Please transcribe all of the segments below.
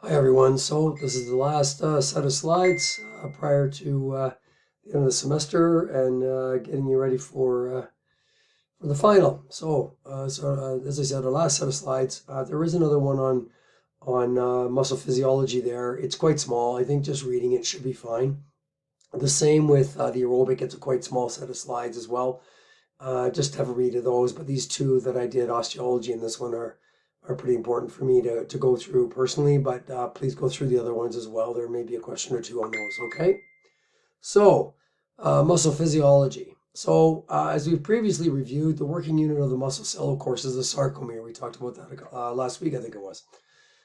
Hi everyone. So this is the last set of slides prior to the end of the semester and getting you ready for the final. So as I said, our last set of slides. There is another one on muscle physiology there. It's quite small. I think just reading it should be fine. The same with the aerobic. It's a quite small set of slides as well. Just have a read of those. But these two that I did, osteology and this one, are pretty important for me to go through personally, but please go through the other ones as well. There may be a question or two on those, okay? So, muscle physiology. So, as we've previously reviewed, the working unit of the muscle cell, of course, is the sarcomere. We talked about that last week, I think it was.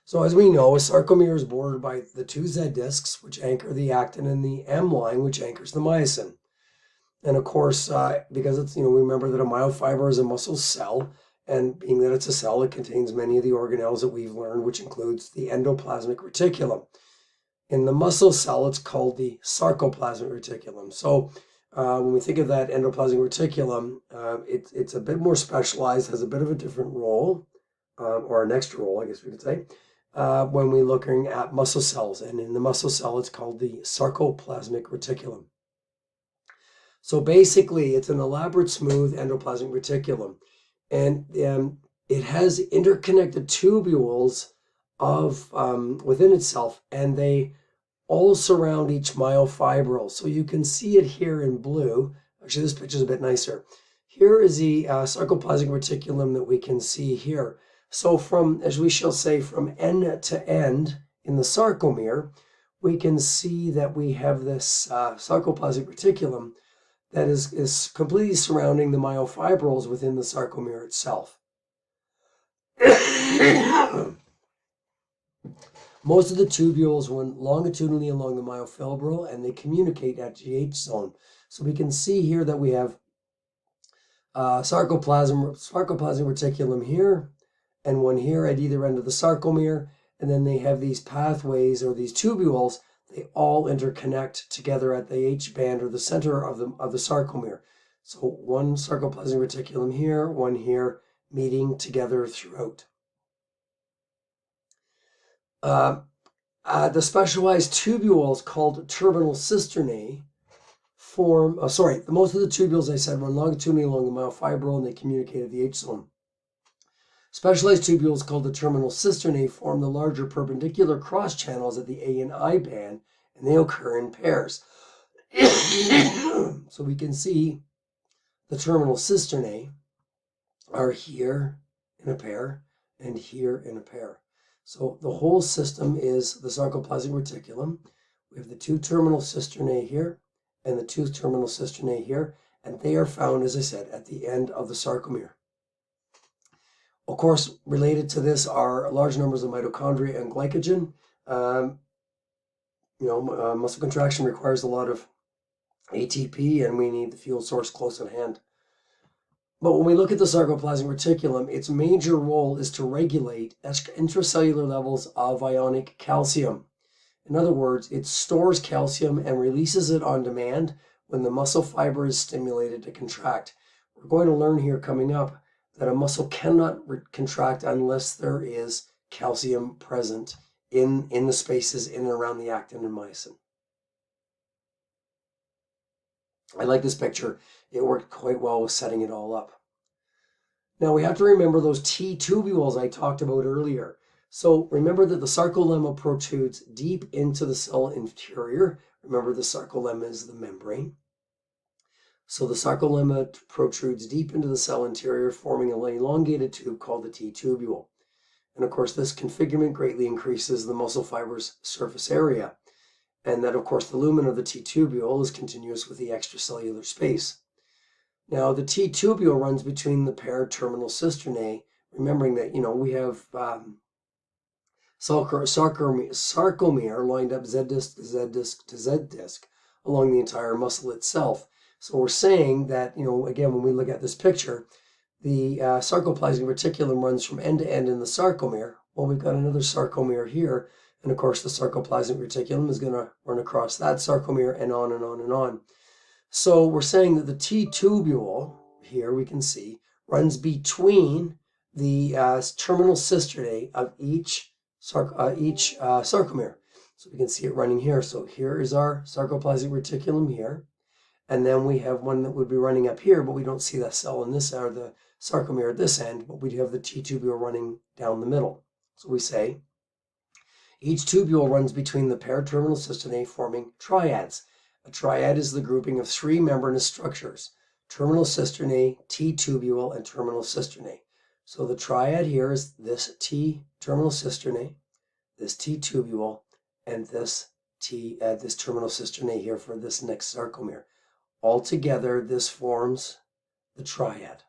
So, as we know, a sarcomere is bordered by the two Z discs, which anchor the actin, and the M line, which anchors the myosin. And of course, because it's, remember that a myofiber is a muscle cell, and being that it's a cell, it contains many of the organelles that we've learned, which includes the endoplasmic reticulum. In the muscle cell, it's called the sarcoplasmic reticulum. So when we think of that endoplasmic reticulum, it's a bit more specialized, has a bit of a different role, or an extra role, I guess we could say, when we're looking at muscle cells. And in the muscle cell, it's called the sarcoplasmic reticulum. So basically, it's an elaborate, smooth endoplasmic reticulum, and it has interconnected tubules of within itself, and they all surround each myofibril. So you can see it here in blue. Actually, this picture is a bit nicer. Here is the sarcoplasmic reticulum that we can see here. So from, as we shall say, from end to end in the sarcomere, we can see that we have this sarcoplasmic reticulum that is completely surrounding the myofibrils within the sarcomere itself. Most of the tubules run longitudinally along the myofibril, and they communicate at the H zone. So we can see here that we have sarcoplasmic reticulum here, and one here at either end of the sarcomere, and then they have these pathways or these tubules. They all interconnect together at the H band or the center of the sarcomere. So one sarcoplasmic reticulum here, one here, meeting together throughout. The specialized tubules called terminal cisternae form, most of the tubules I said run longitudinally along the myofibril, and they communicate at the H zone. Specialized tubules called the terminal cisternae form the larger perpendicular cross channels at the A and I band, and they occur in pairs. So we can see the terminal cisternae are here in a pair and here in a pair. So the whole system is the sarcoplasmic reticulum. We have the two terminal cisternae here and the two terminal cisternae here, and they are found, as I said, at the end of the sarcomere. Of course, related to this are large numbers of mitochondria and glycogen. Muscle contraction requires a lot of ATP, and we need the fuel source close at hand. But when we look at the sarcoplasmic reticulum, its major role is to regulate intracellular levels of ionic calcium. In other words, it stores calcium and releases it on demand when the muscle fiber is stimulated to contract. We're going to learn here coming up that a muscle cannot contract unless there is calcium present in the spaces in and around the actin and myosin. I like this picture. It worked quite well with setting it all up. Now we have to remember those T tubules I talked about earlier. So remember that the sarcolemma protrudes deep into the cell interior. Remember, the sarcolemma is the membrane. So the sarcolemma protrudes deep into the cell interior, forming an elongated tube called the T tubule. And of course, this configurement greatly increases the muscle fiber's surface area. And that, of course, the lumen of the T tubule is continuous with the extracellular space. Now, the T tubule runs between the paired terminal cisternae, remembering that, we have sarcomere lined up Z disc to Z disc to Z disc along the entire muscle itself. So we're saying that, again, when we look at this picture, the sarcoplasmic reticulum runs from end to end in the sarcomere. Well, we've got another sarcomere here, and of course the sarcoplasmic reticulum is going to run across that sarcomere and on and on and on. So we're saying that the T tubule, here we can see, runs between the terminal cisternae of each sarcomere. So we can see it running here. So here is our sarcoplasmic reticulum here. And then we have one that would be running up here, but we don't see that cell in this, or the sarcomere at this end, but we do have the T tubule running down the middle. So we say each tubule runs between the paired terminal cisternae, forming triads. A triad is the grouping of three membranous structures: terminal cisternae, T tubule, and terminal cisternae. So the triad here is this T terminal cisternae, this T tubule, and this terminal cisternae here for this next sarcomere. Altogether, this forms the triad.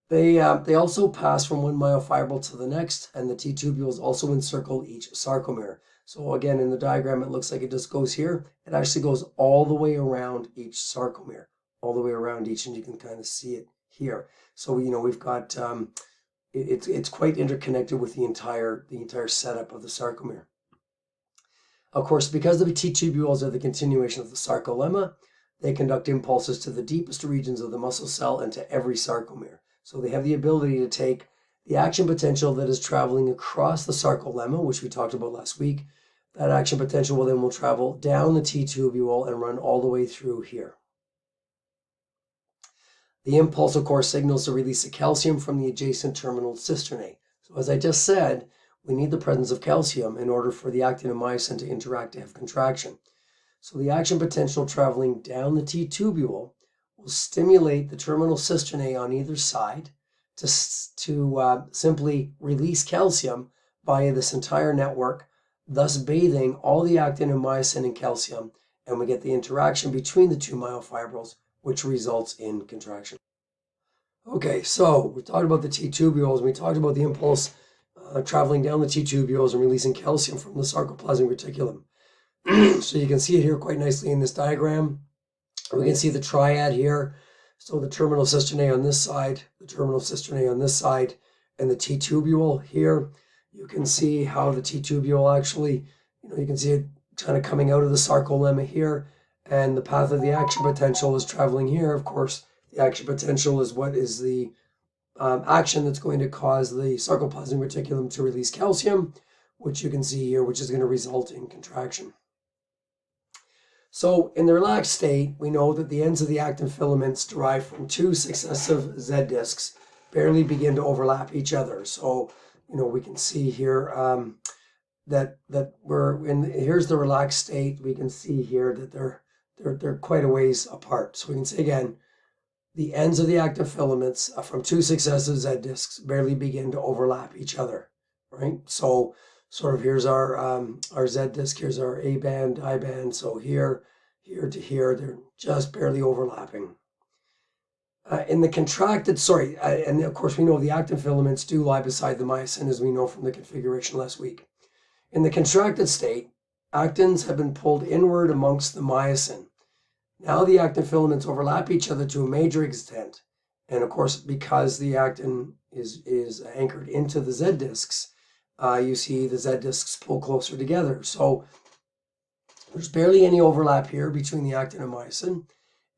They also pass from one myofibril to the next, and the T tubules also encircle each sarcomere. So again, in the diagram, it looks like it just goes here. It actually goes all the way around each sarcomere, all the way around each, and you can kind of see it here. So we've got it's quite interconnected with the entire setup of the sarcomere. Of course, because the T tubules are the continuation of the sarcolemma, they conduct impulses to the deepest regions of the muscle cell and to every sarcomere. So they have the ability to take the action potential that is traveling across the sarcolemma, which we talked about last week. That action potential will travel down the T tubule and run all the way through here. The impulse, of course, signals the release of calcium from the adjacent terminal cisternae. So as I just said, we need the presence of calcium in order for the actin and myosin to interact to have contraction. So the action potential traveling down the T tubule will stimulate the terminal cisternae on either side to simply release calcium via this entire network, thus bathing all the actin and myosin in calcium, and we get the interaction between the two myofibrils, which results in contraction. Okay, so we talked about the T tubules, we talked about the impulse traveling down the T tubules and releasing calcium from the sarcoplasmic reticulum. So you can see it here quite nicely in this diagram. We can see the triad here. So the terminal cisternae on this side, the terminal cisternae on this side, and the T tubule here. You can see how the T tubule actually, you can see it kind of coming out of the sarcolemma here, and the path of the action potential is traveling here. Of course, the action potential is what is the action that's going to cause the sarcoplasmic reticulum to release calcium, which you can see here, which is going to result in contraction. So in the relaxed state, we know that the ends of the actin filaments derived from two successive Z discs barely begin to overlap each other. So, we can see here that we're in. Here's the relaxed state. We can see here that they're quite a ways apart. So we can say again, the ends of the actin filaments from two successive Z discs barely begin to overlap each other, right? So sort of here's our Z disc, here's our A band, I band. So here to here, they're just barely overlapping. In the contracted, and of course we know the actin filaments do lie beside the myosin, as we know from the configuration last week. In the contracted state, actins have been pulled inward amongst the myosin. Now the actin filaments overlap each other to a major extent. And of course, because the actin is anchored into the Z discs, you see the Z discs pull closer together. So there's barely any overlap here between the actin and myosin.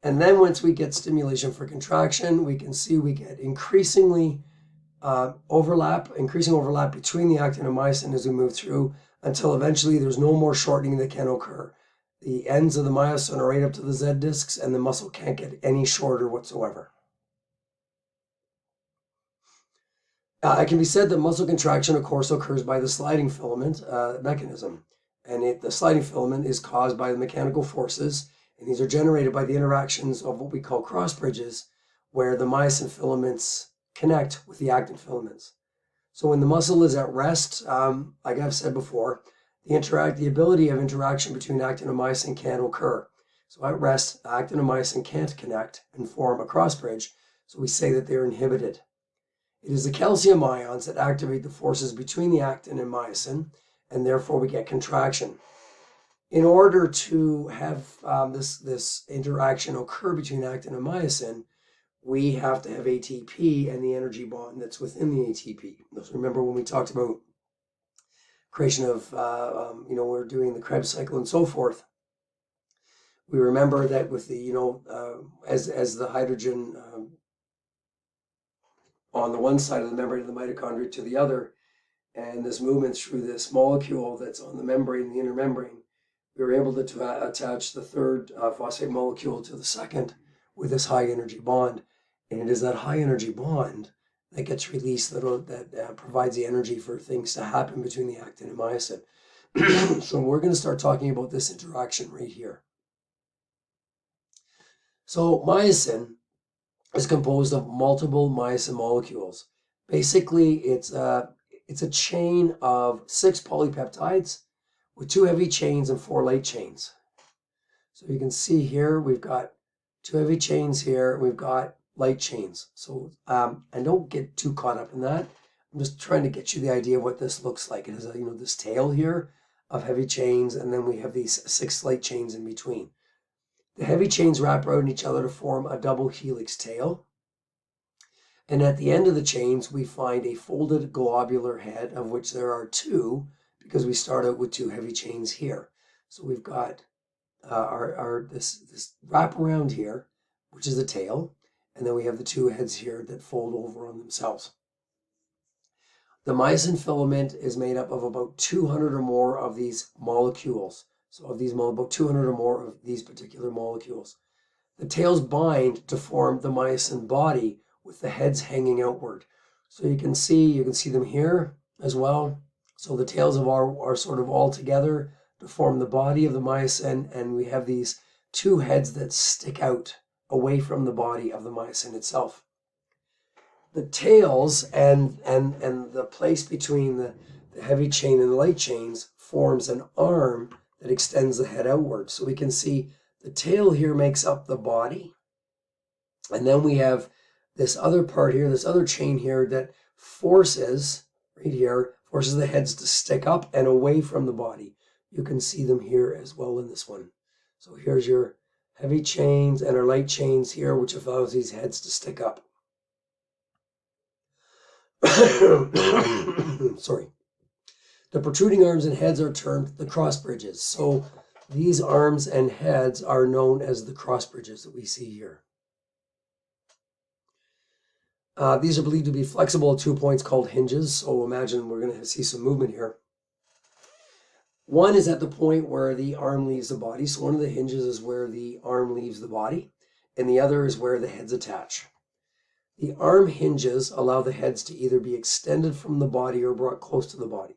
And then once we get stimulation for contraction, we can see we get increasing overlap between the actin and myosin as we move through, until eventually there's no more shortening that can occur. The ends of the myosin are right up to the Z discs, and the muscle can't get any shorter whatsoever. It can be said that muscle contraction, of course, occurs by the sliding filament mechanism. And the sliding filament is caused by the mechanical forces, and these are generated by the interactions of what we call cross bridges, where the myosin filaments connect with the actin filaments. So when the muscle is at rest, like I've said before, the ability of interaction between actin and myosin can't occur. So at rest, actin and myosin can't connect and form a cross bridge, so we say that they're inhibited. It is the calcium ions that activate the forces between the actin and myosin, and therefore we get contraction. In order to have this interaction occur between actin and myosin, we have to have ATP and the energy bond that's within the ATP. Remember when we talked about creation of, we're doing the Krebs cycle and so forth. We remember that with the, as the hydrogen on the one side of the membrane of the mitochondria to the other and this movement through this molecule that's on the membrane, the inner membrane, we were able to attach the third phosphate molecule to the second with this high energy bond. And it is that high energy bond that gets released that provides the energy for things to happen between the actin and myosin. So we're going to start talking about this interaction right here. So myosin is composed of multiple myosin molecules. Basically, it's a chain of 6 polypeptides with 2 heavy chains and 4 light chains. So you can see here we've got 2 heavy chains here, we've got light chains. So and don't get too caught up in that. I'm just trying to get you the idea of what this looks like. It has this tail here of heavy chains, and then we have these 6 light chains in between. The heavy chains wrap around each other to form a double helix tail. And at the end of the chains, we find a folded globular head, of which there are 2, because we start out with 2 heavy chains here. So we've got this wrap around here, which is the tail, and then we have the 2 heads here that fold over on themselves. The myosin filament is made up of about 200 or more of these molecules. So of these about 200 or more of these particular molecules. The tails bind to form the myosin body with the heads hanging outward. So you can see them here as well. So the tails are sort of all together to form the body of the myosin, and we have these 2 heads that stick out away from the body of the myosin itself. The tails and the place between the heavy chain and the light chains forms an arm that extends the head outward. So we can see the tail here makes up the body, and then we have this other part here, this other chain here that forces the heads to stick up and away from the body. You can see them here as well in this one. So here's your heavy chains and our light chains here, which allows these heads to stick up. Sorry. The protruding arms and heads are termed the cross bridges. So these arms and heads are known as the cross bridges that we see here. These are believed to be flexible at 2 points called hinges. So imagine we're going to see some movement here. One is at the point where the arm leaves the body. So one of the hinges is where the arm leaves the body, and the other is where the heads attach. The arm hinges allow the heads to either be extended from the body or brought close to the body.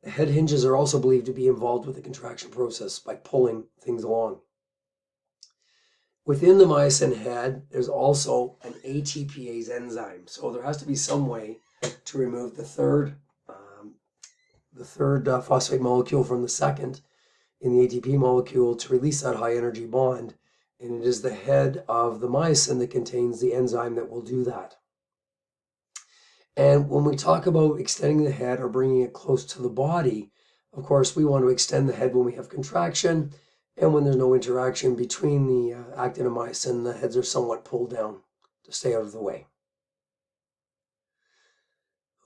The head hinges are also believed to be involved with the contraction process by pulling things along. Within the myosin head, there's also an ATPase enzyme. So there has to be some way to remove the third phosphate molecule from the second in the ATP molecule to release that high energy bond. And it is the head of the myosin that contains the enzyme that will do that. And when we talk about extending the head or bringing it close to the body, of course, we want to extend the head when we have contraction, and when there's no interaction between the actin and myosin, the heads are somewhat pulled down to stay out of the way.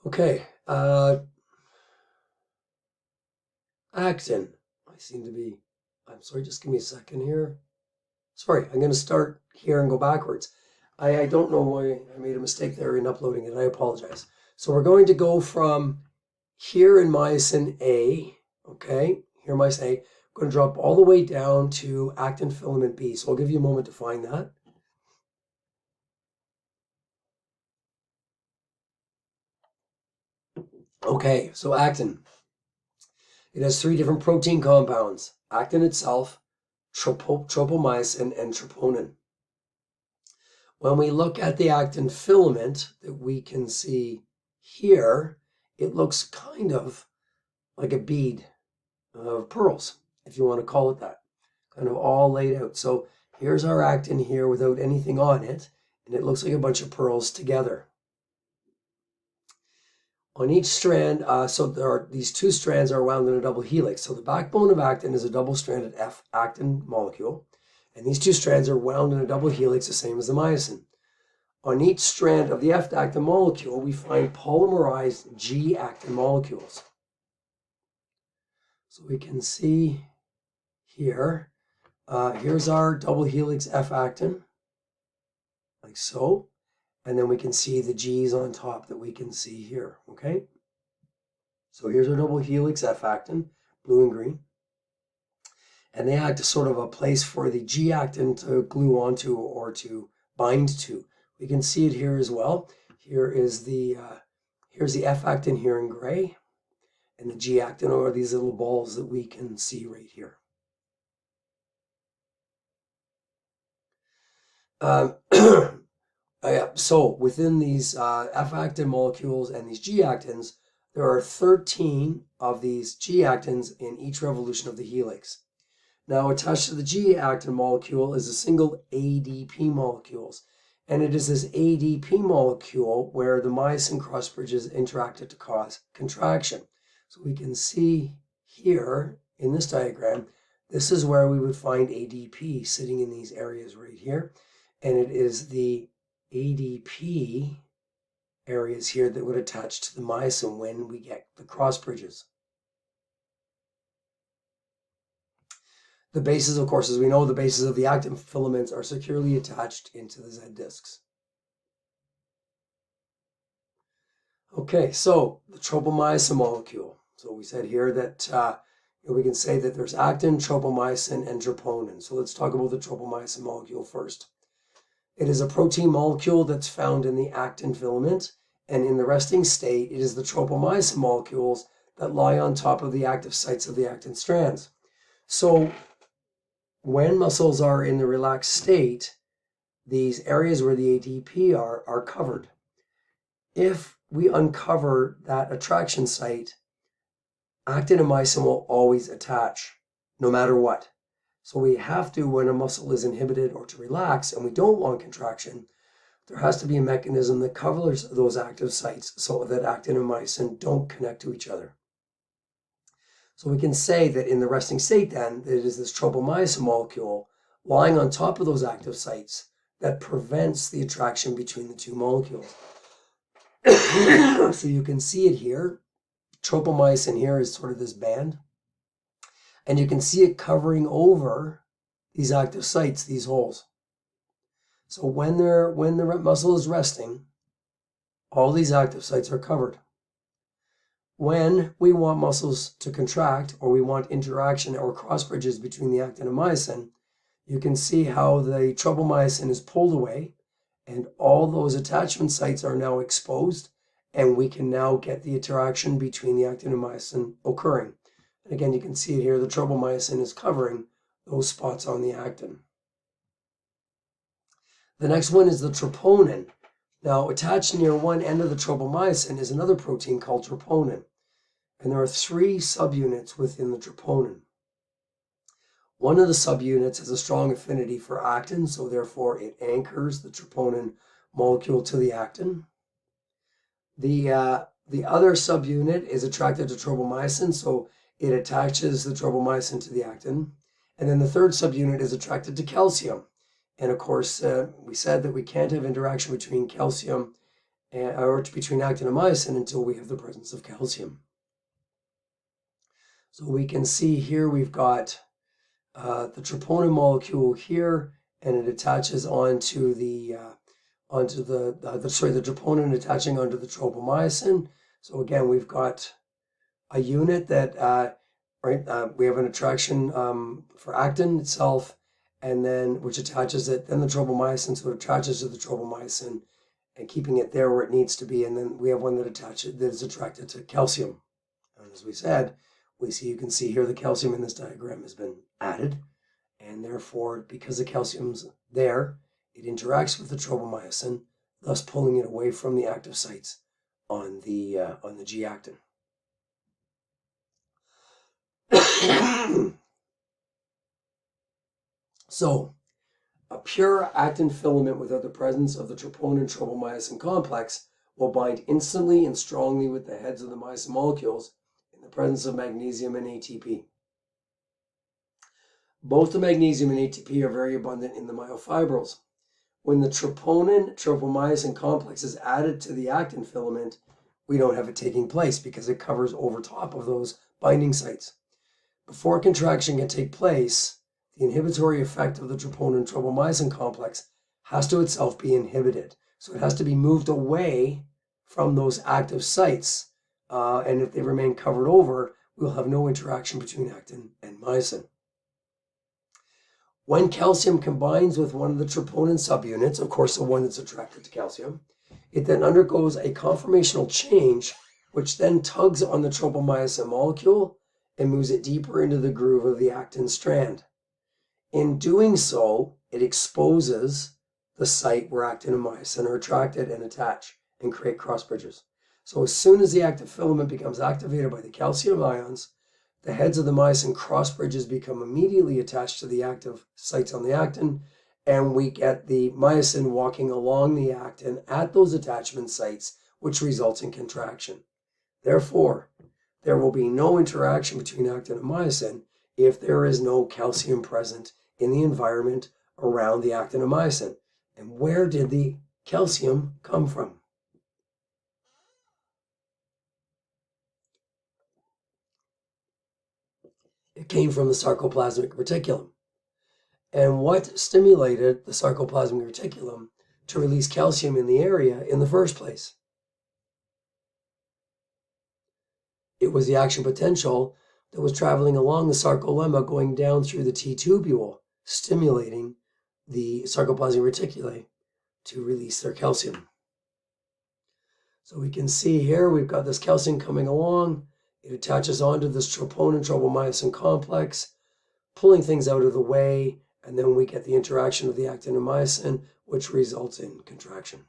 Okay, actin. I'm sorry, just give me a second here. Sorry, I'm going to start here and go backwards. I don't know why I made a mistake there in uploading it. I apologize. So we're going to go from here in myosin A, okay? Here myosin A. I'm going to drop all the way down to actin filament B. So I'll give you a moment to find that. Okay, so actin. It has 3 different protein compounds: actin itself, tropomyosin, and troponin. When we look at the actin filament that we can see here, it looks kind of like a bead of pearls, if you want to call it that, kind of all laid out. So here's our actin here without anything on it, and it looks like a bunch of pearls together. On each strand, these 2 strands are wound in a double helix. So the backbone of actin is a double-stranded F-actin molecule, and these 2 strands are wound in a double helix, the same as the myosin. On each strand of the F-actin molecule, we find polymerized G-actin molecules. So we can see here, here's our double helix F-actin, like so. And then we can see the G's on top that we can see here, okay? So here's our double helix F-actin, blue and green. And they act as sort of a place for the G-actin to glue onto or to bind to. We can see it here as well. Here's the F-actin here in gray, and the G-actin are these little balls that we can see right here. So within these F-actin molecules and these G-actins, there are 13 of these G-actins in each revolution of the helix. Now attached to the G-actin molecule is a single ADP molecules. And it is this ADP molecule where the myosin cross bridges interacted to cause contraction. So we can see here in this diagram, this is where we would find ADP sitting in these areas right here. And it is the ADP areas here that would attach to the myosin when we get the cross bridges. The bases, of course, as we know, the bases of the actin filaments are securely attached into the Z discs. Okay, so the tropomyosin molecule. So we said here that we can say that there's actin, tropomyosin, and troponin. So let's talk about the tropomyosin molecule first. It is a protein molecule that's found in the actin filament, and in the resting state, it is the tropomyosin molecules that lie on top of the active sites of the actin strands. So when muscles are in the relaxed state, these areas where the ADP are covered. If we uncover that attraction site, actin and myosin will always attach, no matter what. So we have to, when a muscle is inhibited or to relax, and we don't want contraction, there has to be a mechanism that covers those active sites so that actin and myosin don't connect to each other. So we can say that in the resting state then, that it is this tropomyosin molecule lying on top of those active sites that prevents the attraction between the two molecules. So you can see it here. Tropomyosin here is sort of this band. And you can see it covering over these active sites, these holes. So when the muscle is resting, all these active sites are covered. When we want muscles to contract, or we want interaction or cross bridges between the actin and myosin, you can see how the tropomyosin is pulled away, and all those attachment sites are now exposed, and we can now get the interaction between the actin and myosin occurring. And again, you can see it here, the tropomyosin is covering those spots on the actin. The next one is the troponin. Now, attached near one end of the tropomyosin is another protein called troponin. And there are 3 subunits within the troponin. One of the subunits has a strong affinity for actin, so therefore it anchors the troponin molecule to the actin. The other subunit is attracted to tropomyosin, so it attaches the tropomyosin to the actin. And then the third subunit is attracted to calcium. And of course, we said that we can't have interaction between calcium or between actin and myosin until we have the presence of calcium. So we can see here we've got the troponin molecule here, and it attaches onto the troponin attaching onto the tropomyosin. So again, we've got a unit that we have an attraction for actin itself, and then which attaches it. Then the tropomyosin, so it attaches to the tropomyosin, and keeping it there where it needs to be. And then we have one that is attracted to calcium. And as we said, you can see here the calcium in this diagram has been added, and therefore, because the calcium's there, it interacts with the tropomyosin, thus pulling it away from the active sites on the G-actin. So, a pure actin filament without the presence of the troponin-tropomyosin complex will bind instantly and strongly with the heads of the myosin molecules in the presence of magnesium and ATP. Both the magnesium and ATP are very abundant in the myofibrils. When the troponin-tropomyosin complex is added to the actin filament, we don't have it taking place because it covers over top of those binding sites. Before contraction can take place, the inhibitory effect of the troponin-tropomyosin complex has to itself be inhibited. So it has to be moved away from those active sites and if they remain covered over, we'll have no interaction between actin and myosin. When calcium combines with one of the troponin subunits, of course the one that's attracted to calcium, it then undergoes a conformational change, which then tugs on the tropomyosin molecule and moves it deeper into the groove of the actin strand. In doing so, it exposes the site where actin and myosin are attracted and attach and create cross bridges. So as soon as the active filament becomes activated by the calcium ions, the heads of the myosin cross bridges become immediately attached to the active sites on the actin, and we get the myosin walking along the actin at those attachment sites, which results in contraction. Therefore, there will be no interaction between actin and myosin if there is no calcium present in the environment around the actin and myosin. And where did the calcium come from? It came from the sarcoplasmic reticulum. And what stimulated the sarcoplasmic reticulum to release calcium in the area in the first place? It was the action potential that was traveling along the sarcolemma going down through the T-tubule, stimulating the sarcoplasmic reticuli to release their calcium. So we can see here we've got this calcium coming along. It attaches onto this troponin tropomyosin complex, pulling things out of the way, and then we get the interaction of the actin and myosin, which results in contraction.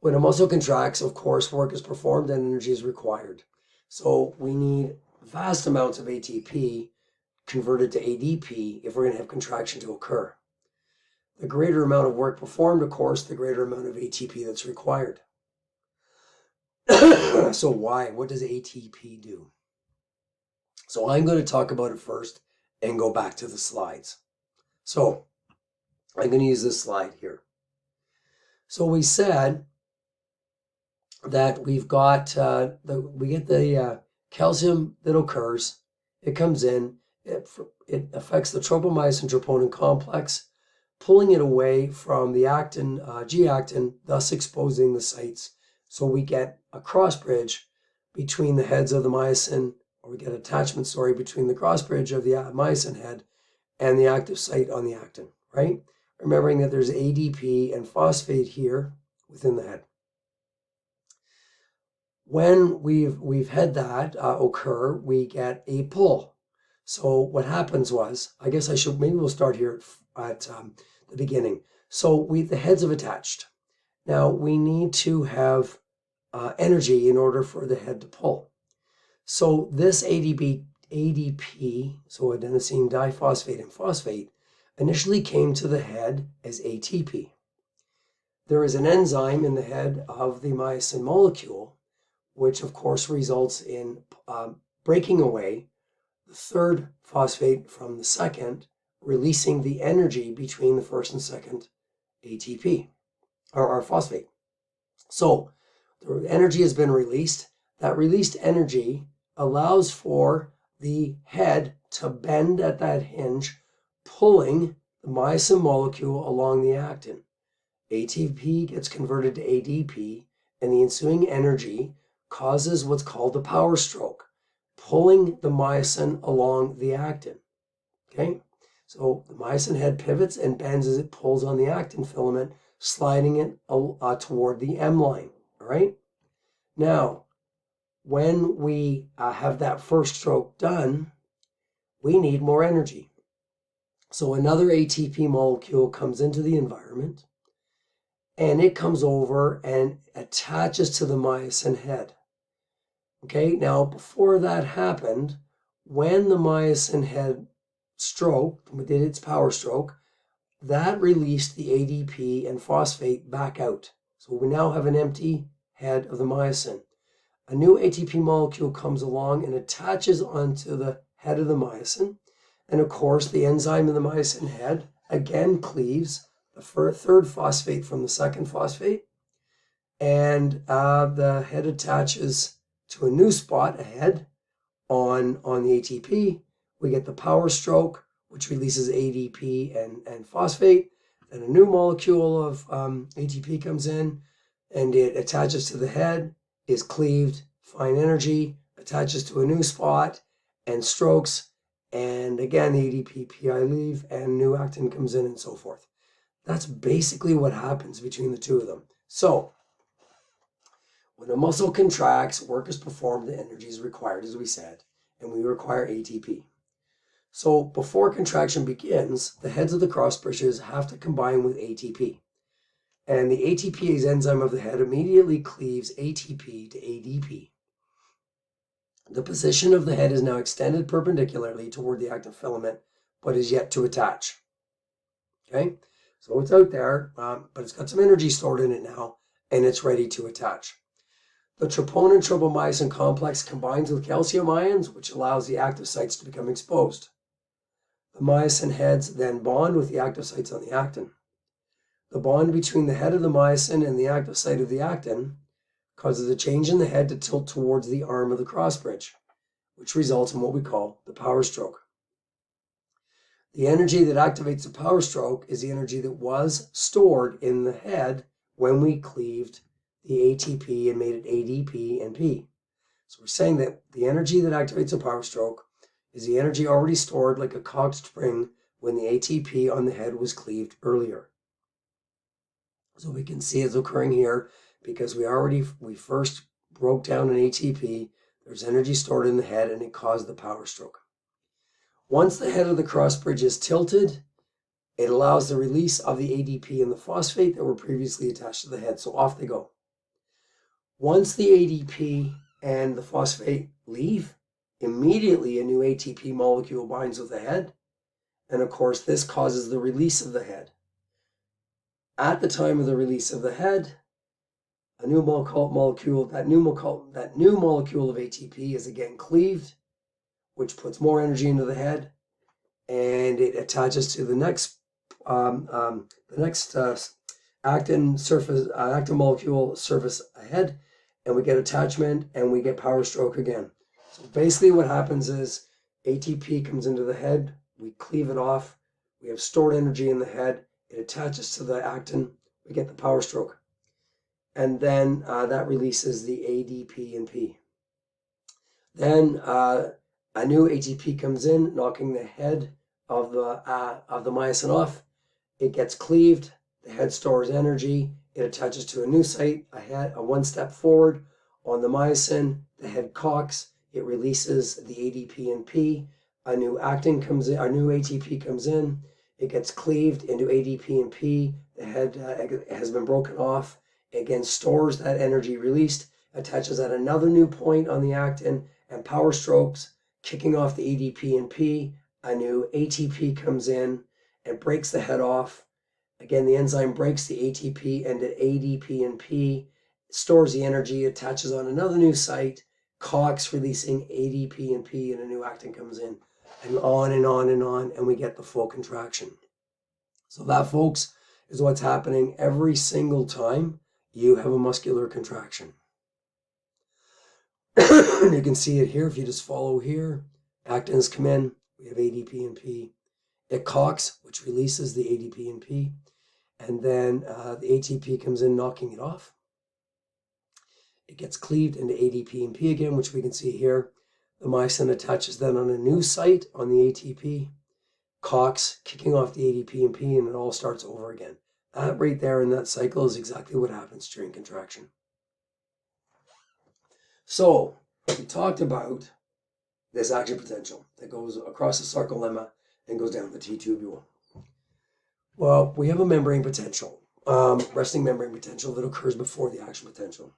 When a muscle contracts, of course, work is performed and energy is required. So we need vast amounts of ATP converted to ADP if we're going to have contraction to occur. The greater amount of work performed, of course, the greater amount of ATP that's required. So why? What does ATP do? So I'm going to talk about it first and go back to the slides. So I'm going to use this slide here. So we said that we've got we get the calcium that occurs. It comes in. It affects the tropomyosin troponin complex, pulling it away from the actin, G-actin, thus exposing the sites. So we get a cross bridge between the heads of the myosin, or we get attachment, between the cross bridge of the myosin head and the active site on the actin, right? Remembering that there's ADP and phosphate here within the head. When we've had that occur, we get a pull. So what happens was, I guess maybe we'll start here at the beginning. So the heads have attached. Now we need to have energy in order for the head to pull. So this ADP, so adenosine diphosphate and phosphate, initially came to the head as ATP. There is an enzyme in the head of the myosin molecule, which of course results in breaking away the third phosphate from the second, releasing the energy between the first and second ATP, or phosphate. So the energy has been released. That released energy allows for the head to bend at that hinge, pulling the myosin molecule along the actin. ATP gets converted to ADP, and the ensuing energy causes what's called a power stroke, pulling the myosin along the actin. Okay, so the myosin head pivots and bends as it pulls on the actin filament, sliding it toward the M line. All right. Now, when we have that first stroke done, we need more energy. So another ATP molecule comes into the environment, and it comes over and attaches to the myosin head. Okay, now before that happened, when the myosin head did its power stroke, that released the ADP and phosphate back out. So we now have an empty head of the myosin. A new ATP molecule comes along and attaches onto the head of the myosin. And of course, the enzyme in the myosin head again cleaves the third phosphate from the second phosphate. And the head attaches to a new spot ahead on the ATP. We get the power stroke, which releases ADP and phosphate. Then a new molecule of ATP comes in, and it attaches to the head, is cleaved, fine energy, attaches to a new spot, and strokes, and again, the ADP, PI leave, and new actin comes in, and so forth. That's basically what happens between the two of them. So, when a muscle contracts, work is performed, the energy is required, as we said, and we require ATP. So, before contraction begins, the heads of the cross bridges have to combine with ATP. And the ATPase enzyme of the head immediately cleaves ATP to ADP. The position of the head is now extended perpendicularly toward the actin filament, but is yet to attach. Okay, so it's out there, but it's got some energy stored in it now, and it's ready to attach. The troponin tropomyosin complex combines with calcium ions, which allows the active sites to become exposed. The myosin heads then bond with the active sites on the actin. The bond between the head of the myosin and the active site of the actin causes a change in the head to tilt towards the arm of the cross bridge, which results in what we call the power stroke. The energy that activates the power stroke is the energy that was stored in the head when we cleaved the ATP and made it ADP and P. So we're saying that the energy that activates a power stroke is the energy already stored like a cogged spring when the ATP on the head was cleaved earlier. So we can see it's occurring here because we first broke down an ATP. There's energy stored in the head and it caused the power stroke. Once the head of the cross bridge is tilted, it allows the release of the ADP and the phosphate that were previously attached to the head. So off they go. Once the ADP and the phosphate leave, immediately a new ATP molecule binds with the head. And of course, this causes the release of the head. At the time of the release of the head, a new molecule, that new molecule of ATP is again cleaved, which puts more energy into the head, and it attaches to the next actin molecule surface ahead, and we get attachment and we get power stroke again. So basically what happens is ATP comes into the head, we cleave it off, we have stored energy in the head, it attaches to the actin, we get the power stroke. And then that releases the ADP and P. Then a new ATP comes in, knocking the head of the myosin off. It gets cleaved, the head stores energy, it attaches to a new site, a one step forward on the myosin, the head cocks, it releases the ADP and P, a new actin comes in, a new ATP comes in, it gets cleaved into ADP and P, the head has been broken off, it again stores that energy released, attaches at another new point on the actin, and power strokes, kicking off the ADP and P, a new ATP comes in and breaks the head off. Again, the enzyme breaks the ATP into ADP and P, stores the energy, attaches on another new site, cocks releasing ADP and P, and a new actin comes in, and on and on and on, and we get the full contraction. So that, folks, is what's happening every single time you have a muscular contraction. You can see it here if you just follow here. Actins come in, we have ADP and P. It cocks, which releases the ADP and P. And then the ATP comes in, knocking it off. It gets cleaved into ADP and P again, which we can see here. The myosin attaches then on a new site on the ATP, cocks, kicking off the ADP and P, and it all starts over again. That right there in that cycle is exactly what happens during contraction. So, we talked about this action potential that goes across the sarcolemma and goes down the T-tubule. Well, we have a membrane potential, resting membrane potential that occurs before the action potential.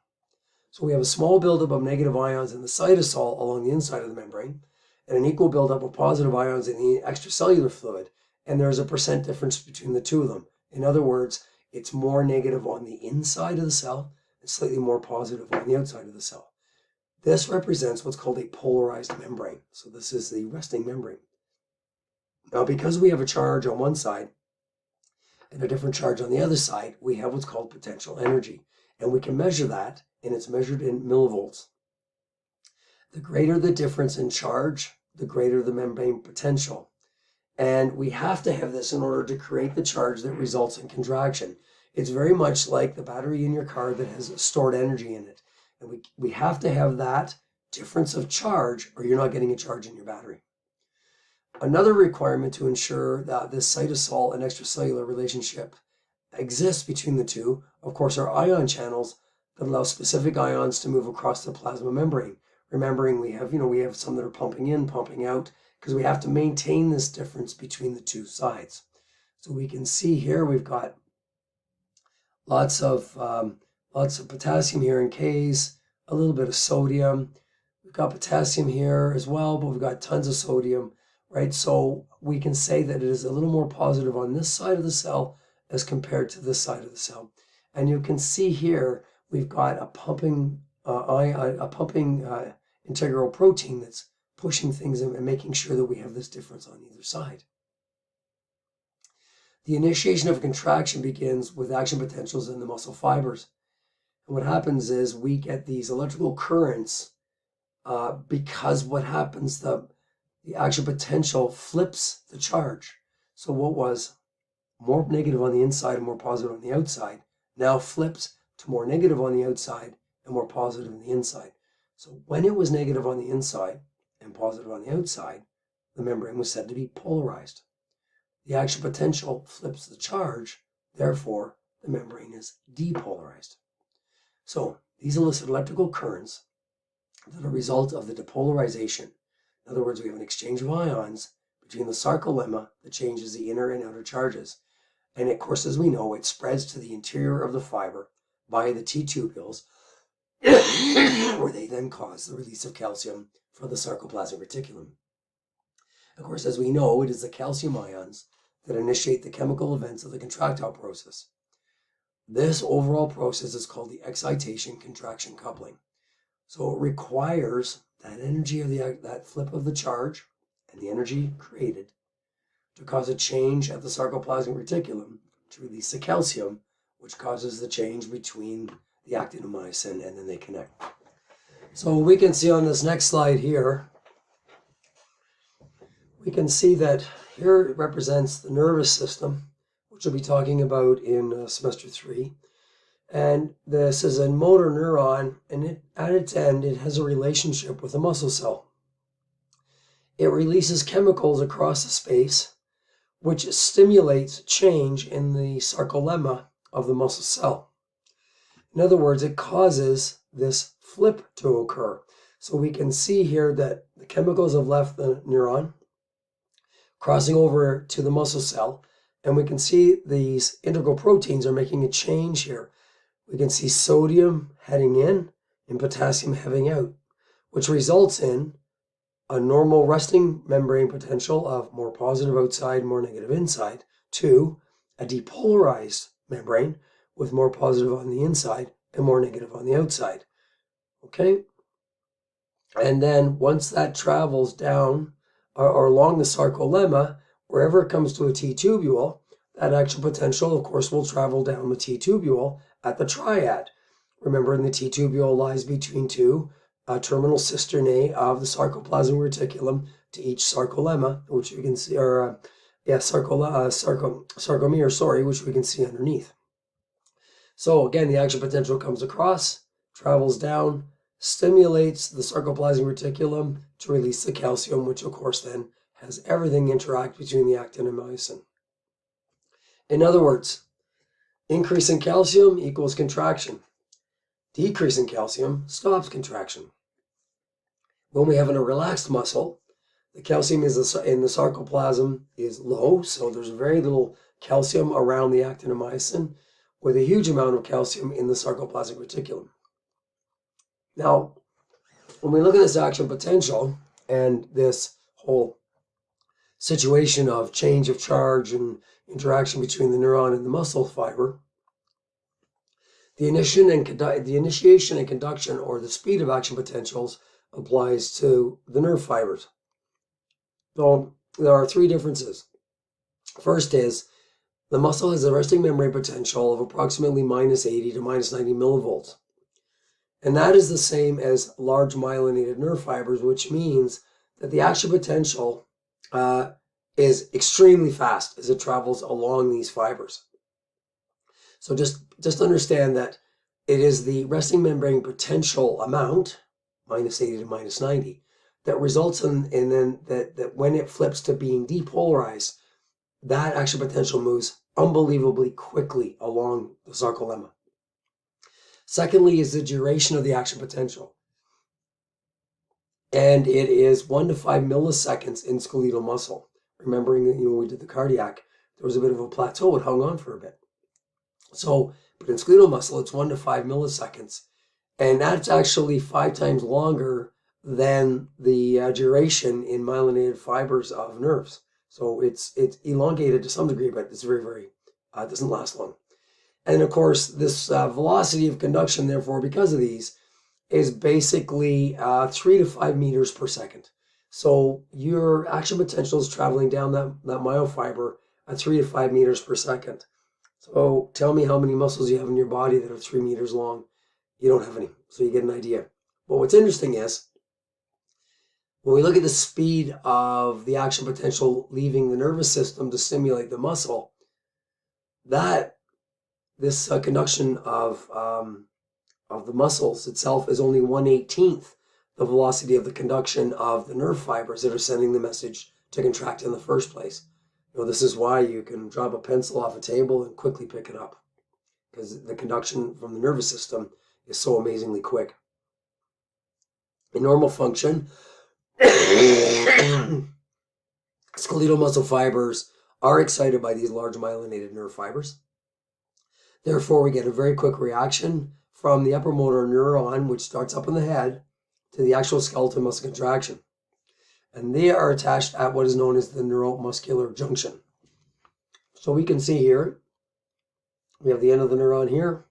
So we have a small buildup of negative ions in the cytosol along the inside of the membrane, and an equal buildup of positive ions in the extracellular fluid, and there's a percent difference between the two of them. In other words, it's more negative on the inside of the cell and slightly more positive on the outside of the cell. This represents what's called a polarized membrane. So this is the resting membrane. Now, because we have a charge on one side and a different charge on the other side, we have what's called potential energy. And we can measure that, and it's measured in millivolts. The greater the difference in charge, the greater the membrane potential. And we have to have this in order to create the charge that results in contraction. It's very much like the battery in your car that has stored energy in it. And we have to have that difference of charge, or you're not getting a charge in your battery. Another requirement to ensure that this cytosol and extracellular relationship exists between the two, of course, are ion channels that allow specific ions to move across the plasma membrane. Remembering we have some that are pumping in, pumping out, because we have to maintain this difference between the two sides. So we can see here we've got lots of potassium here in K's, a little bit of sodium. We've got potassium here as well, but we've got tons of sodium, right? So we can say that it is a little more positive on this side of the cell as compared to this side of the cell. And you can see here we've got a pumping integral protein that's pushing things and making sure that we have this difference on either side. The initiation of contraction begins with action potentials in the muscle fibers. And what happens is we get these electrical currents because what happens, the action potential flips the charge. So what was more negative on the inside and more positive on the outside now flips to more negative on the outside and more positive on the inside. So when it was negative on the inside and positive on the outside, the membrane was said to be polarized. The action potential flips the charge, therefore the membrane is depolarized. So these elicit electrical currents that are a result of the depolarization. In other words, we have an exchange of ions between the sarcolemma that changes the inner and outer charges. And of course, as we know, it spreads to the interior of the fiber by the T tubules, where they then cause the release of calcium from the sarcoplasmic reticulum. Of course, as we know, it is the calcium ions that initiate the chemical events of the contractile process. This overall process is called the excitation-contraction coupling. So it requires that energy of that flip of the charge and the energy created to cause a change at the sarcoplasmic reticulum to release the calcium, which causes the change between the actin-myosin, and then they connect. So we can see on this next slide here, we can see that here it represents the nervous system, which we'll be talking about in semester 3. And this is a motor neuron, and at its end, it has a relationship with a muscle cell. It releases chemicals across the space, which stimulates change in the sarcolemma of the muscle cell. In other words, it causes this flip to occur. So we can see here that the chemicals have left the neuron, crossing over to the muscle cell, and we can see these integral proteins are making a change here. We can see sodium heading in and potassium heading out, which results in a normal resting membrane potential of more positive outside, more negative inside, to a depolarized membrane with more positive on the inside and more negative on the outside. Okay? And then once that travels down or along the sarcolemma, wherever it comes to a T tubule, that action potential, of course, will travel down the T tubule at the triad. Remember, the T tubule lies between two terminal cisternae of the sarcoplasmic reticulum to each sarcolemma, which we can see, or sarcomere, which we can see underneath. So again, the action potential comes across, travels down, stimulates the sarcoplasmic reticulum to release the calcium, which of course then has everything interact between the actin and myosin. In other words, increase in calcium equals contraction. Decrease in calcium stops contraction. When we have a relaxed muscle, the calcium in the sarcoplasm is low, so there's very little calcium around the actin and myosin, with a huge amount of calcium in the sarcoplasmic reticulum. Now, when we look at this action potential and this whole situation of change of charge and interaction between the neuron and the muscle fiber, the initiation and conduction, or the speed of action potentials, applies to the nerve fibers. So there are three differences. First is the muscle has a resting membrane potential of approximately -80 to -90 millivolts. And that is the same as large myelinated nerve fibers, which means that the action potential is extremely fast as it travels along these fibers. So just understand that it is the resting membrane potential amount, minus 80 to minus 90, that results in then that when it flips to being depolarized, that action potential moves unbelievably quickly along the sarcolemma. Secondly is the duration of the action potential. And it is 1 to 5 milliseconds in skeletal muscle. Remembering that, when we did the cardiac, there was a bit of a plateau. It hung on for a bit. So, but in skeletal muscle, it's 1 to 5 milliseconds. And that's actually 5 times longer than the duration in myelinated fibers of nerves. So it's elongated to some degree, but it's very, it doesn't last long. And of course, this velocity of conduction, therefore, because of these, is basically 3 to 5 meters per second. So your action potential is traveling down that myofiber at 3 to 5 meters per second. So tell me how many muscles you have in your body that are 3 meters long. You don't have any, so you get an idea. But what's interesting is, when we look at the speed of the action potential leaving the nervous system to stimulate the muscle, that this conduction of the muscles itself is only 1/18th the velocity of the conduction of the nerve fibers that are sending the message to contract in the first place. This is why you can drop a pencil off a table and quickly pick it up, because the conduction from the nervous system is so amazingly quick. In normal function, skeletal muscle fibers are excited by these large myelinated nerve fibers. Therefore, we get a very quick reaction from the upper motor neuron, which starts up in the head, to the actual skeletal muscle contraction. And they are attached at what is known as the neuromuscular junction. So we can see here, we have the end of the neuron here,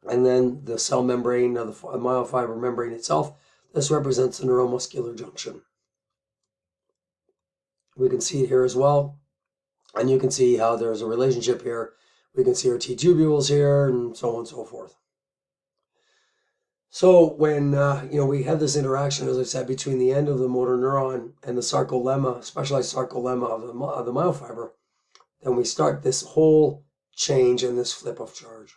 and then the cell membrane, or the myofiber membrane itself. This represents the neuromuscular junction. We can see it here as well, and you can see how there's a relationship here. We can see our T-tubules here, and so on and so forth. So when we have this interaction, as I said, between the end of the motor neuron and the sarcolemma, specialized sarcolemma of the myofiber, then we start this whole change and this flip of charge.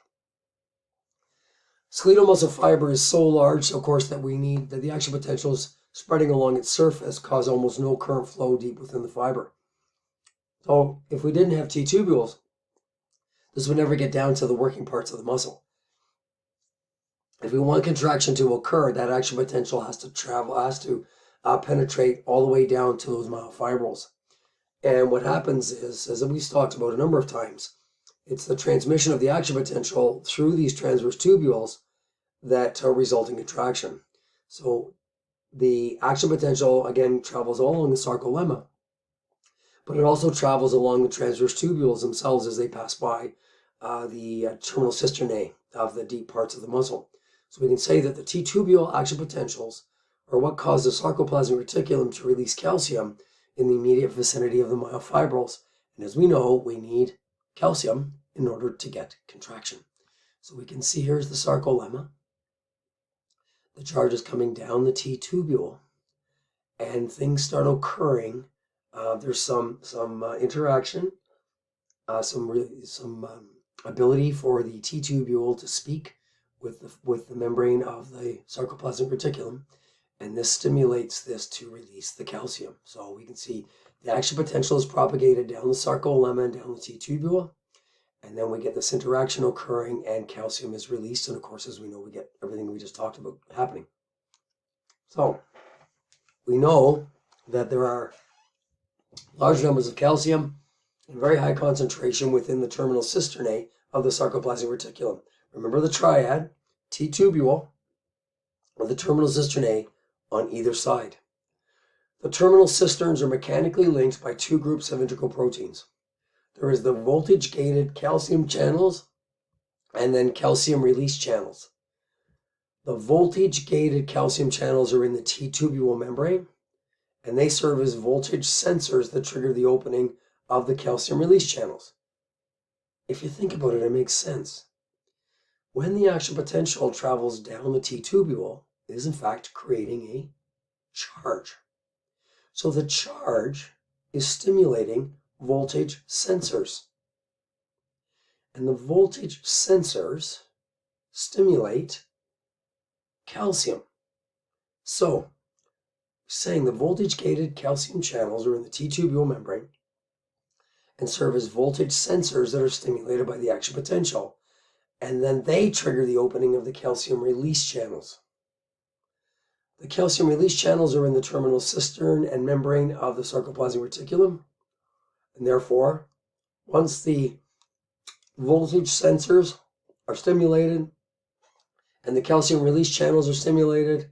Skeletal muscle fiber is so large, of course, that we need that the action potentials spreading along its surface cause almost no current flow deep within the fiber. So if we didn't have T-tubules, this would never get down to the working parts of the muscle. If we want contraction to occur, that action potential has to penetrate all the way down to those myofibrils. And what happens is, as we've talked about a number of times, it's the transmission of the action potential through these transverse tubules that result in contraction. So the action potential, again, travels all along the sarcolemma, but it also travels along the transverse tubules themselves as they pass by the terminal cisternae of the deep parts of the muscle. So we can say that the T-tubule action potentials are what cause the sarcoplasmic reticulum to release calcium in the immediate vicinity of the myofibrils. And as we know, we need calcium in order to get contraction. So we can see here's the sarcolemma. The charge is coming down the T-tubule, and things start occurring. There's some interaction, some ability for the T-tubule to speak with the membrane of the sarcoplasmic reticulum, and this stimulates this to release the calcium. So we can see the action potential is propagated down the sarcolemma and down the T-tubule, and then we get this interaction occurring and calcium is released, and of course, as we know, we get everything we just talked about happening. So we know that there are large numbers of calcium in very high concentration within the terminal cisternae of the sarcoplasmic reticulum. Remember the triad, T-tubule, or the terminal cisternae on either side. The terminal cisterns are mechanically linked by two groups of integral proteins. There is the voltage-gated calcium channels and then calcium release channels. The voltage-gated calcium channels are in the T-tubule membrane, and they serve as voltage sensors that trigger the opening of the calcium release channels. If you think about it, it makes sense. When the action potential travels down the T-tubule, it is in fact creating a charge. So the charge is stimulating voltage sensors. And the voltage sensors stimulate calcium. So, saying the voltage-gated calcium channels are in the T-tubule membrane and serve as voltage sensors that are stimulated by the action potential. And then they trigger the opening of the calcium release channels. The calcium release channels are in the terminal cistern and membrane of the sarcoplasmic reticulum. And therefore, once the voltage sensors are stimulated and the calcium release channels are stimulated,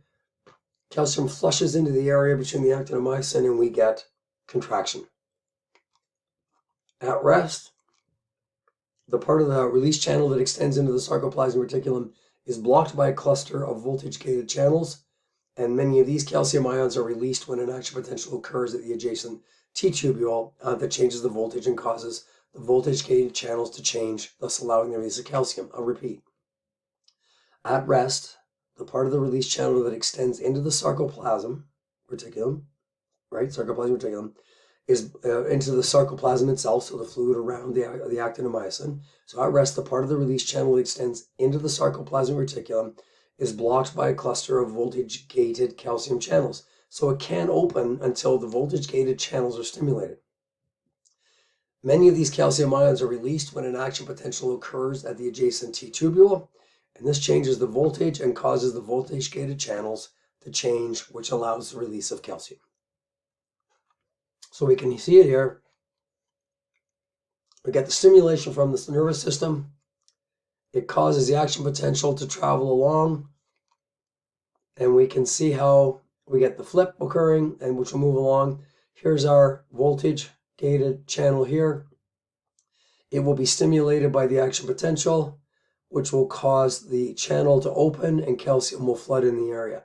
calcium flushes into the area between the actin-myosin and we get contraction. At rest, the part of the release channel that extends into the sarcoplasmic reticulum is blocked by a cluster of voltage-gated channels, and many of these calcium ions are released when an action potential occurs at the adjacent T-tubule that changes the voltage and causes the voltage-gated channels to change, thus allowing the release of calcium. I'll repeat. At rest, the part of the release channel that extends into the sarcoplasm reticulum, sarcoplasmic reticulum, is into the sarcoplasm itself, so the fluid around the actin-myosin. So at rest, the part of the release channel that extends into the sarcoplasmic reticulum is blocked by a cluster of voltage-gated calcium channels. So it can't open until the voltage-gated channels are stimulated. Many of these calcium ions are released when an action potential occurs at the adjacent T-tubule, and this changes the voltage and causes the voltage-gated channels to change, which allows the release of calcium. So we can see it here. We get the stimulation from the nervous system. It causes the action potential to travel along. And we can see how we get the flip occurring, and which will move along. Here's our voltage-gated channel here. It will be stimulated by the action potential, which will cause the channel to open and calcium will flood in the area.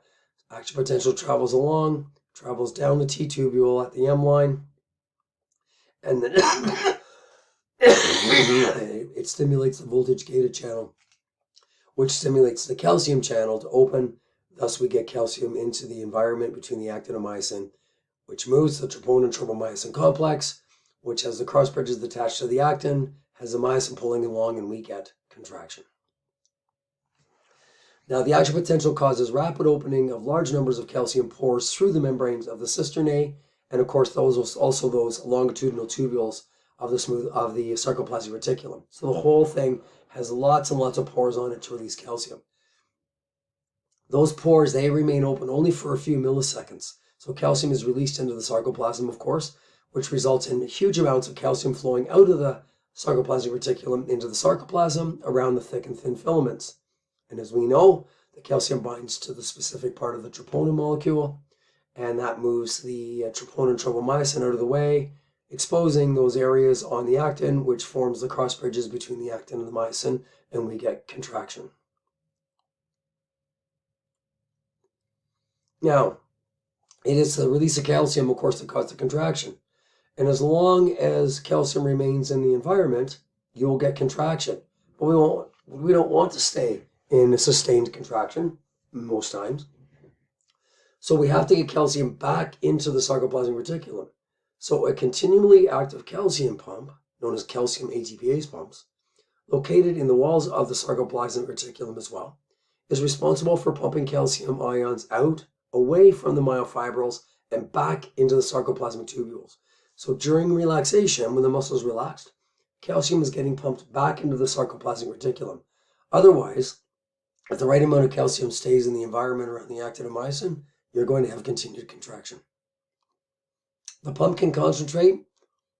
Action potential travels along, travels down the T-tubule at the M line, and then it stimulates the voltage-gated channel, which stimulates the calcium channel to open. Thus, we get calcium into the environment between the actin-myosin, which moves the troponin-tropomyosin complex, which has the cross bridges attached to the actin, has the myosin pulling along, and we get contraction. Now, the action potential causes rapid opening of large numbers of calcium pores through the membranes of the cisternae, and of course, those longitudinal tubules of the sarcoplasmic reticulum. So the whole thing has lots and lots of pores on it to release calcium. Those pores, they remain open only for a few milliseconds. So calcium is released into the sarcoplasm, of course, which results in huge amounts of calcium flowing out of the sarcoplasmic reticulum into the sarcoplasm around the thick and thin filaments. And as we know, the calcium binds to the specific part of the troponin molecule, and that moves the troponin tropomyosin out of the way, exposing those areas on the actin, which forms the cross bridges between the actin and the myosin, and we get contraction. Now, it is the release of calcium, of course, that causes the contraction. And as long as calcium remains in the environment, you'll get contraction. But we don't want to stay in a sustained contraction most times. So we have to get calcium back into the sarcoplasmic reticulum. So a continually active calcium pump, known as calcium ATPase pumps, located in the walls of the sarcoplasmic reticulum as well, is responsible for pumping calcium ions out, away from the myofibrils, and back into the sarcoplasmic tubules. So during relaxation, when the muscle is relaxed, calcium is getting pumped back into the sarcoplasmic reticulum. Otherwise, if the right amount of calcium stays in the environment around the actin-myosin, you're going to have continued contraction. The pump can concentrate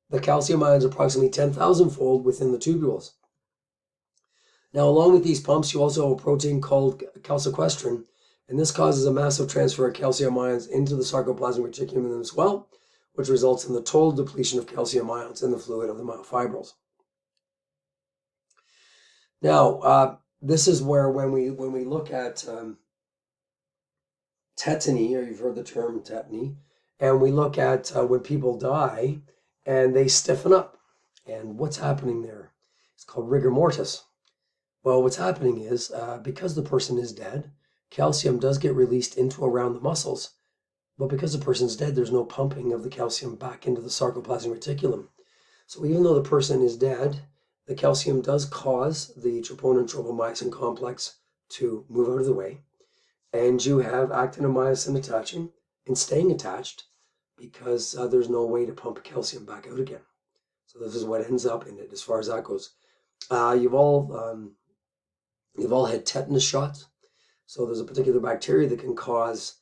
the calcium ions approximately 10,000-fold within the tubules. Now, along with these pumps, you also have a protein called calsequestrin, and this causes a massive transfer of calcium ions into the sarcoplasmic reticulum as well, which results in the total depletion of calcium ions in the fluid of the myofibrils. Now, this is where when we look at tetany, or you've heard the term tetany, and we look at when people die and they stiffen up, and what's happening there? It's called rigor mortis. Well, what's happening is because the person is dead, calcium does get released into around the muscles, but because the person's dead, there's no pumping of the calcium back into the sarcoplasmic reticulum. So even though the person is dead the calcium does cause the troponin tropomyosin complex to move out of the way, and you have actin and myosin attaching and staying attached because there's no way to pump calcium back out again. So this is what ends up in it as far as that goes. You've all had tetanus shots. So there's a particular bacteria that can cause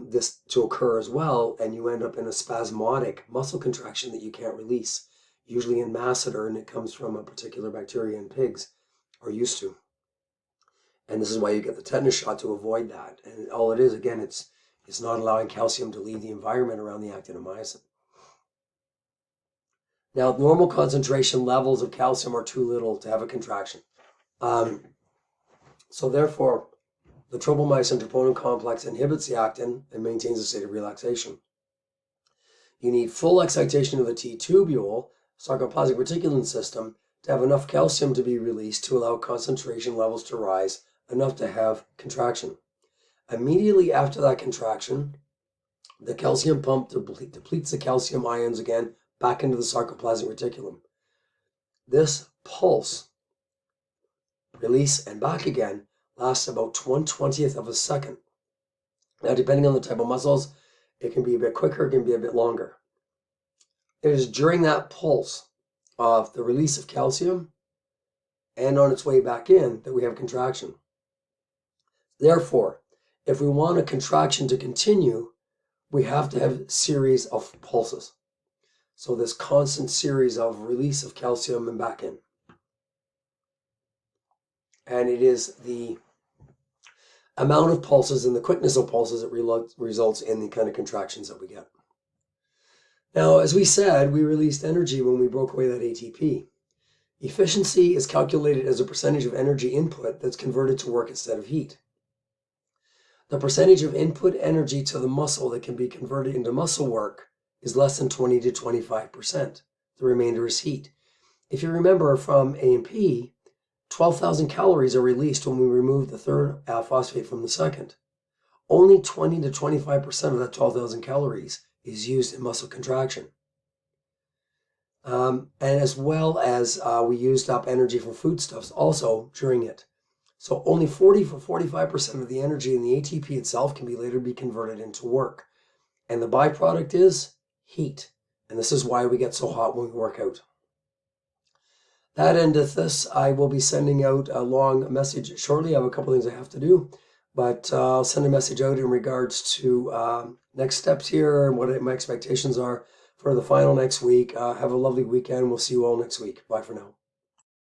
this to occur as well, and you end up in a spasmodic muscle contraction that you can't release, usually in masseter, and it comes from a particular bacteria in pigs, or used to. And this is why you get the tetanus shot, to avoid that. And all it is, again, it's not allowing calcium to leave the environment around the actin and myosin. Now, normal concentration levels of calcium are too little to have a contraction. So therefore, the tropomyosin troponin complex inhibits the actin and maintains a state of relaxation. You need full excitation of the T-tubule, sarcoplasmic reticulin system, to have enough calcium to be released to allow concentration levels to rise enough to have contraction. Immediately after that contraction, the calcium pump depletes the calcium ions again back into the sarcoplasmic reticulum. This pulse, release and back again, lasts about 1/20th of a second. Now, depending on the type of muscles, it can be a bit quicker, it can be a bit longer. It is during that pulse of the release of calcium and on its way back in that we have contraction. Therefore, if we want a contraction to continue, we have to have a series of pulses. So this constant series of release of calcium and back in. And it is the amount of pulses and the quickness of pulses that results in the kind of contractions that we get. Now, as we said, we released energy when we broke away that ATP. Efficiency is calculated as a percentage of energy input that's converted to work instead of heat. The percentage of input energy to the muscle that can be converted into muscle work is less than 20 to 25%. The remainder is heat. If you remember from A&P, 12,000 calories are released when we remove the third phosphate from the second. Only 20 to 25% of that 12,000 calories is used in muscle contraction. And as well as we used up energy from foodstuffs also during it. So only 40 to 45% of the energy in the ATP itself can later be converted into work. And the byproduct is heat. And this is why we get so hot when we work out. That endeth this. I will be sending out a long message shortly. I have a couple things I have to do, but I'll send a message out in regards to next steps here and what my expectations are for the final next week. Have a lovely weekend. We'll see you all next week. Bye for now.